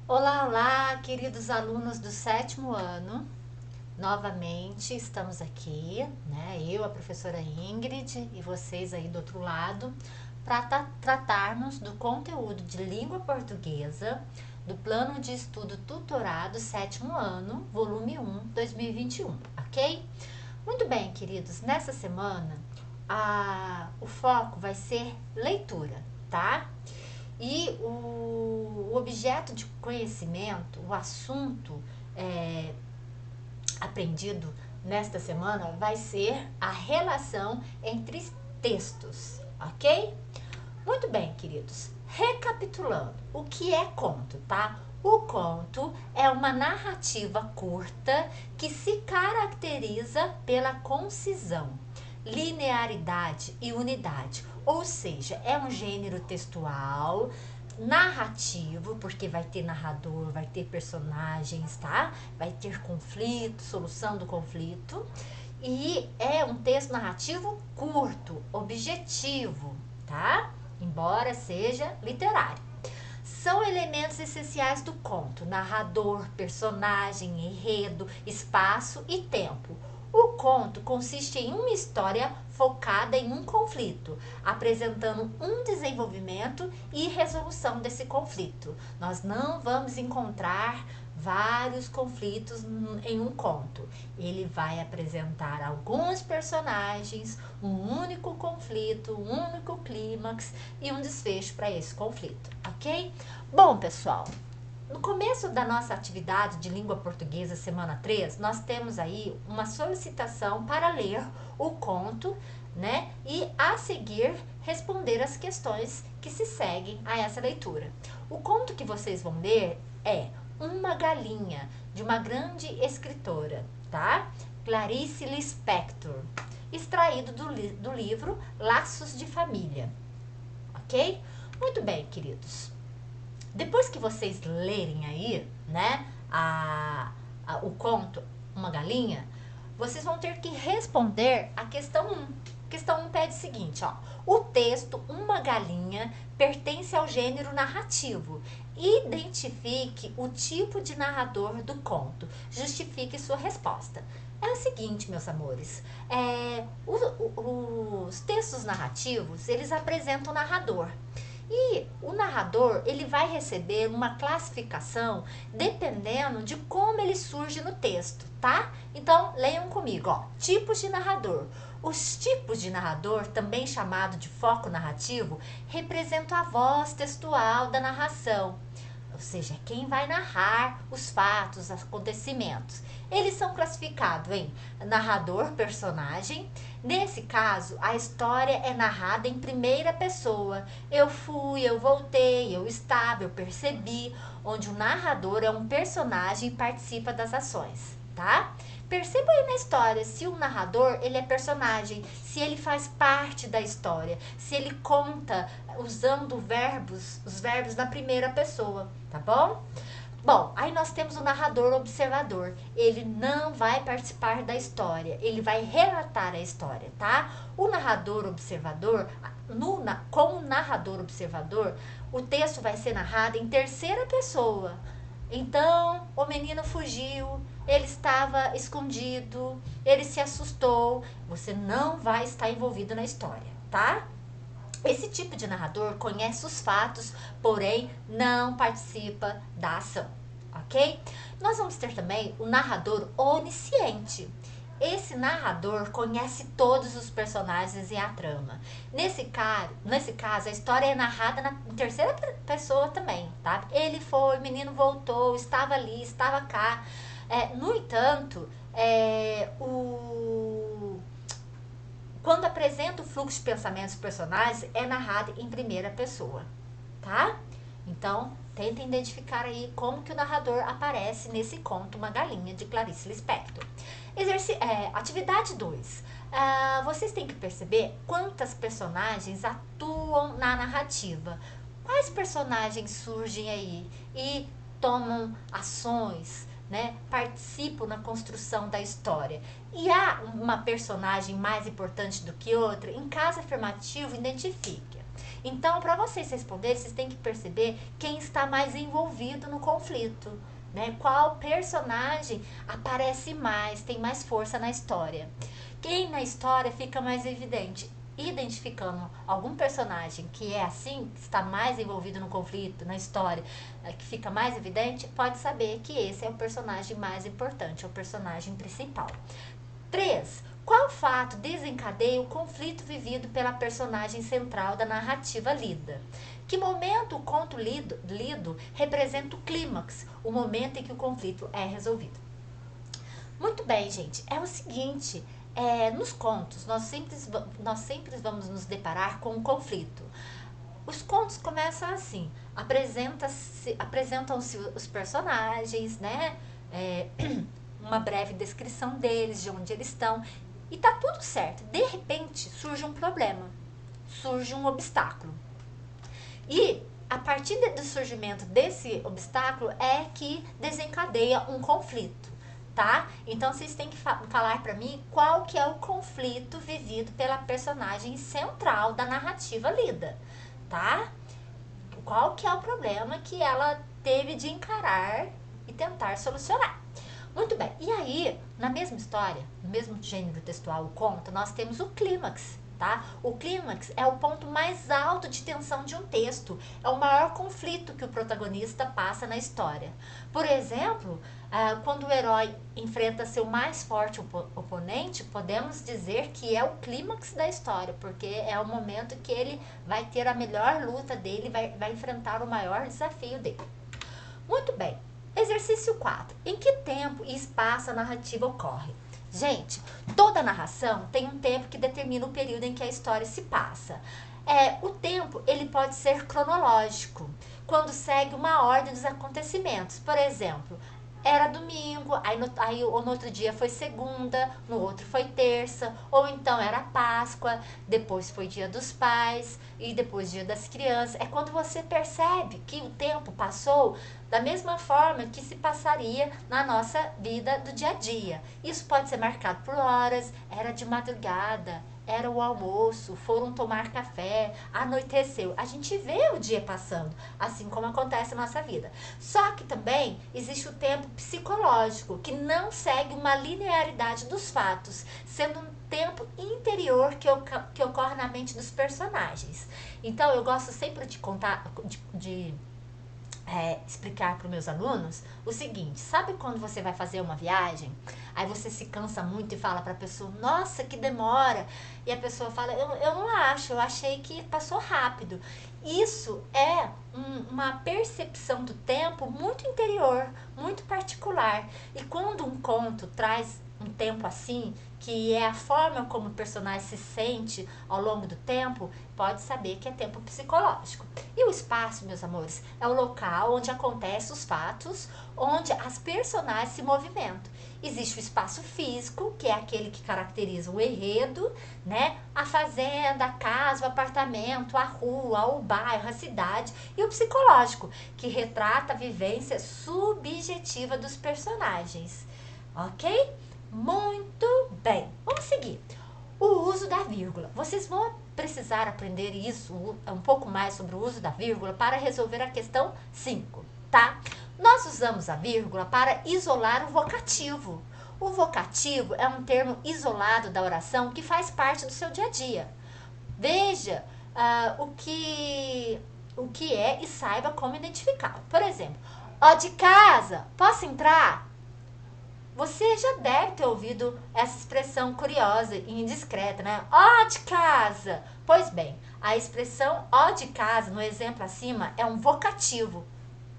Olá, olá, queridos alunos do sétimo ano. Novamente estamos aqui, né? Eu, a professora Ingrid e vocês aí do outro lado, para tratarmos do conteúdo de língua portuguesa do Plano de Estudo Tutorado sétimo ano, volume 1, 2021, ok? Muito bem, queridos, nessa semana o foco vai ser leitura, tá? E o objeto de conhecimento, o assunto aprendido nesta semana vai ser a relação entre textos, ok? Muito bem, queridos. Recapitulando, o que é conto, tá? O conto é uma narrativa curta que se caracteriza pela concisão, linearidade e unidade. Ou seja, é um gênero textual narrativo, porque vai ter narrador, vai ter personagens, tá? Vai ter conflito, solução do conflito. E é um texto narrativo curto, objetivo, tá? Embora seja literário. São elementos essenciais do conto: narrador, personagem, enredo, espaço e tempo. O conto consiste em uma história focada em um conflito, apresentando um desenvolvimento e resolução desse conflito. Nós não vamos encontrar vários conflitos em um conto. Ele vai apresentar alguns personagens, um único conflito, um único clímax e um desfecho para esse conflito, ok? Bom, pessoal, no começo da nossa atividade de língua portuguesa, semana 3, nós temos aí uma solicitação para ler o conto, né? E a seguir responder as questões que se seguem a essa leitura. O conto que vocês vão ler é Uma Galinha, de uma grande escritora, tá? Clarice Lispector, extraído do livro Laços de Família, ok? Muito bem, queridos. Depois que vocês lerem aí, né, o conto Uma Galinha, vocês vão ter que responder a questão 1. Questão 1 pede o seguinte, ó. O texto Uma Galinha pertence ao gênero narrativo. Identifique o tipo de narrador do conto. Justifique sua resposta. É o seguinte, meus amores, os textos narrativos, eles apresentam o narrador. E o narrador, ele vai receber uma classificação dependendo de como ele surge no texto, tá? Então, leiam comigo, ó. Tipos de narrador. Os tipos de narrador, também chamado de foco narrativo, representam a voz textual da narração, ou seja, quem vai narrar os fatos, os acontecimentos. Eles são classificados em narrador, personagem. Nesse caso, a história é narrada em primeira pessoa. Eu fui, eu voltei, eu estava, eu percebi, onde o narrador é um personagem e participa das ações, tá? Perceba aí na história se o narrador ele é personagem, se ele faz parte da história, se ele conta usando os verbos na primeira pessoa, tá bom? Bom, aí nós temos o narrador observador. Ele não vai participar da história, ele vai relatar a história, tá? O narrador observador, com o narrador observador, o texto vai ser narrado em terceira pessoa. Então, o menino fugiu, ele estava escondido, ele se assustou. Você não vai estar envolvido na história, tá? Esse tipo de narrador conhece os fatos, porém não participa da ação, ok? Nós vamos ter também o narrador onisciente. Esse narrador conhece todos os personagens e a trama. Nesse caso, a história é narrada em terceira pessoa também, tá? Ele foi, o menino voltou, estava ali, estava cá. No entanto, quando apresenta o fluxo de pensamentos dos personagens, é narrado em primeira pessoa, tá? Então, tentem identificar aí como que o narrador aparece nesse conto Uma Galinha, de Clarice Lispector. Atividade 2. Vocês têm que perceber quantas personagens atuam na narrativa. Quais personagens surgem aí e tomam ações, né, participam na construção da história. E há uma personagem mais importante do que outra? Em caso afirmativo, identifique. Então, para vocês responderem, vocês têm que perceber quem está mais envolvido no conflito, né? Qual personagem aparece mais, tem mais força na história. Quem na história fica mais evidente. Identificando algum personagem que é assim, que está mais envolvido no conflito, na história, que fica mais evidente, pode saber que esse é o personagem mais importante, é o personagem principal. 3. Qual fato desencadeia o conflito vivido pela personagem central da narrativa lida? Que momento o conto lido representa o clímax, o momento em que o conflito é resolvido? Muito bem, gente. É o seguinte, nos contos, nós sempre vamos nos deparar com um conflito. Os contos começam assim, apresentam-se os personagens, né? Uma breve descrição deles, de onde eles estão, e tá tudo certo. De repente, surge um problema, surge um obstáculo. E a partir do surgimento desse obstáculo é que desencadeia um conflito, tá? Então, vocês têm que falar pra mim qual que é o conflito vivido pela personagem central da narrativa lida, tá? Qual que é o problema que ela teve de encarar e tentar solucionar. Muito bem, e aí, na mesma história, no mesmo gênero textual, o conto, nós temos o clímax, tá? O clímax é o ponto mais alto de tensão de um texto, é o maior conflito que o protagonista passa na história. Por exemplo, quando o herói enfrenta seu mais forte oponente, podemos dizer que é o clímax da história, porque é o momento que ele vai ter a melhor luta dele, vai enfrentar o maior desafio dele. Muito bem. Exercício 4. Em que tempo e espaço a narrativa ocorre? Gente, toda narração tem um tempo que determina o período em que a história se passa. O tempo, ele pode ser cronológico, quando segue uma ordem dos acontecimentos. Por exemplo, era domingo, aí no outro dia foi segunda, no outro foi terça, ou então era Páscoa, depois foi Dia dos Pais e depois Dia das Crianças. É quando você percebe que o tempo passou da mesma forma que se passaria na nossa vida do dia a dia. Isso pode ser marcado por horas, era de madrugada, era o almoço, foram tomar café, anoiteceu. A gente vê o dia passando, assim como acontece na nossa vida. Só que também existe o tempo psicológico, que não segue uma linearidade dos fatos, sendo um tempo interior que ocorre na mente dos personagens. Então, eu gosto sempre de contar, explicar para os meus alunos o seguinte: sabe quando você vai fazer uma viagem, aí você se cansa muito e fala para a pessoa, nossa, que demora, e a pessoa fala, eu não acho, eu achei que passou rápido. Isso é uma percepção do tempo muito interior, muito particular, e quando um conto traz um tempo assim, que é a forma como o personagem se sente ao longo do tempo, pode saber que é tempo psicológico. E o espaço, meus amores, é o local onde acontecem os fatos, onde as personagens se movimentam. Existe o espaço físico, que é aquele que caracteriza o enredo, né? A fazenda, a casa, o apartamento, a rua, o bairro, a cidade. E o psicológico, que retrata a vivência subjetiva dos personagens. Ok? Muito bem. Vamos seguir. O uso da vírgula. Vocês vão precisar aprender isso, um pouco mais sobre o uso da vírgula, para resolver a questão 5, tá? Nós usamos a vírgula para isolar o vocativo. O vocativo é um termo isolado da oração que faz parte do seu dia a dia. Veja o que é e saiba como identificar. Por exemplo, ó de casa, posso entrar? Você já deve ter ouvido essa expressão curiosa e indiscreta, né? Ó de casa! Pois bem, a expressão ó de casa, no exemplo acima, é um vocativo.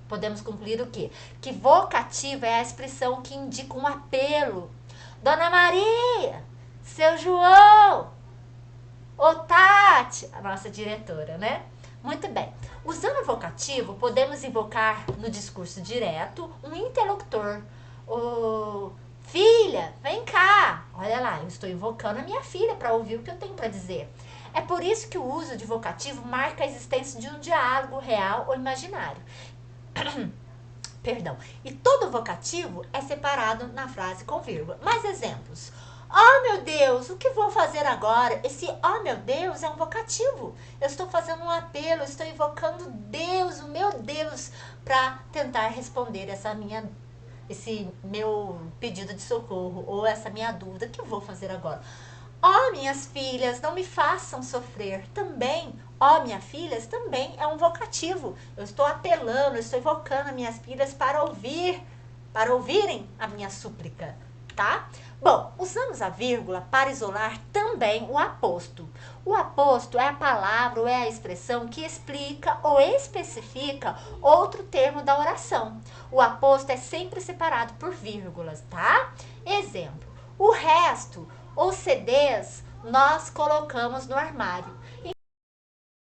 Podemos concluir o quê? Que vocativo é a expressão que indica um apelo. Dona Maria, seu João, ô Tati, a nossa diretora, né? Muito bem. Usando o vocativo, podemos invocar no discurso direto um interlocutor. Filha, vem cá. Olha lá, eu estou invocando a minha filha para ouvir o que eu tenho para dizer. É por isso que o uso de vocativo marca a existência de um diálogo real ou imaginário. Perdão. E todo vocativo é separado na frase com vírgula. Mais exemplos. Oh, meu Deus, o que vou fazer agora? Esse oh, meu Deus, é um vocativo. Eu estou fazendo um apelo, eu estou invocando Deus, o meu Deus, para tentar responder esse meu pedido de socorro ou essa minha dúvida. O que eu vou fazer agora? Ó, minhas filhas, não me façam sofrer. Também, ó, minhas filhas, também é um vocativo. Eu estou apelando, eu estou invocando as minhas filhas para ouvirem a minha súplica, tá? Bom, usamos a vírgula para isolar também o aposto. O aposto é a palavra ou é a expressão que explica ou especifica outro termo da oração. O aposto é sempre separado por vírgulas, tá? Exemplo, o resto, os CDs, nós colocamos no armário.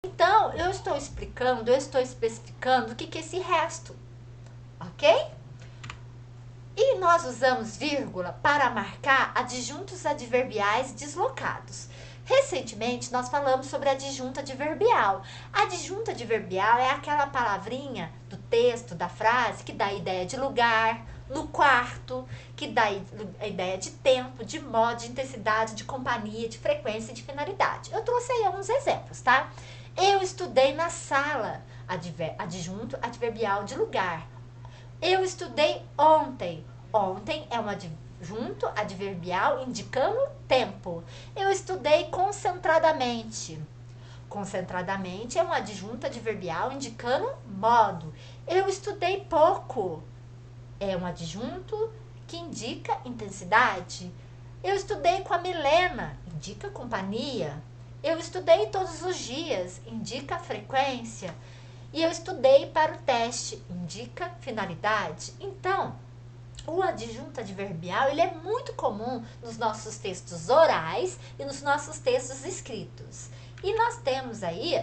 Então, eu estou explicando, eu estou especificando o que é esse resto, ok? E nós usamos vírgula para marcar adjuntos adverbiais deslocados. Recentemente, nós falamos sobre adjunto adverbial. Adjunto adverbial é aquela palavrinha do texto, da frase, que dá a ideia de lugar, no quarto, que dá a ideia de tempo, de modo, de intensidade, de companhia, de frequência e de finalidade. Eu trouxe aí alguns exemplos, tá? Eu estudei na sala, adjunto adverbial de lugar. Eu estudei ontem. Ontem é um adjunto adverbial indicando tempo. Eu estudei concentradamente. Concentradamente é um adjunto adverbial indicando modo. Eu estudei pouco. É um adjunto que indica intensidade. Eu estudei com a Milena, indica companhia. Eu estudei todos os dias, indica frequência. E eu estudei para o teste, indica finalidade. Então, o adjunto adverbial, ele é muito comum nos nossos textos orais e nos nossos textos escritos. E nós temos aí,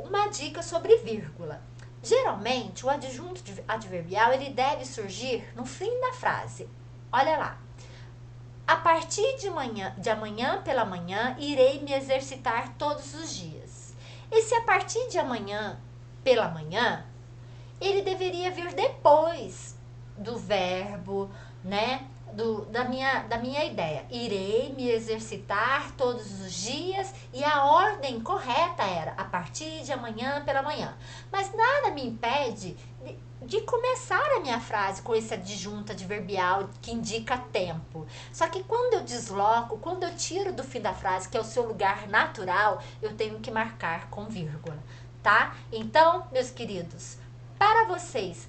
uma dica sobre vírgula. Geralmente, o adjunto adverbial, ele deve surgir no fim da frase. Olha lá. A partir de amanhã pela manhã, irei me exercitar todos os dias. Esse a partir de amanhã pela manhã, ele deveria vir depois do verbo, né? Da minha ideia. Irei me exercitar todos os dias e a ordem correta era a partir de amanhã pela manhã. Mas nada me impede de começar a minha frase com esse adjunto adverbial que indica tempo. Só que quando eu desloco, quando eu tiro do fim da frase, que é o seu lugar natural, eu tenho que marcar com vírgula, tá? Então, meus queridos, para vocês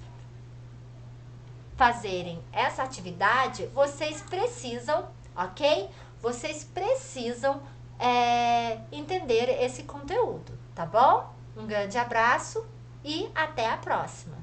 fazerem essa atividade, vocês precisam, ok? Vocês precisam entender esse conteúdo, tá bom? Um grande abraço e até a próxima!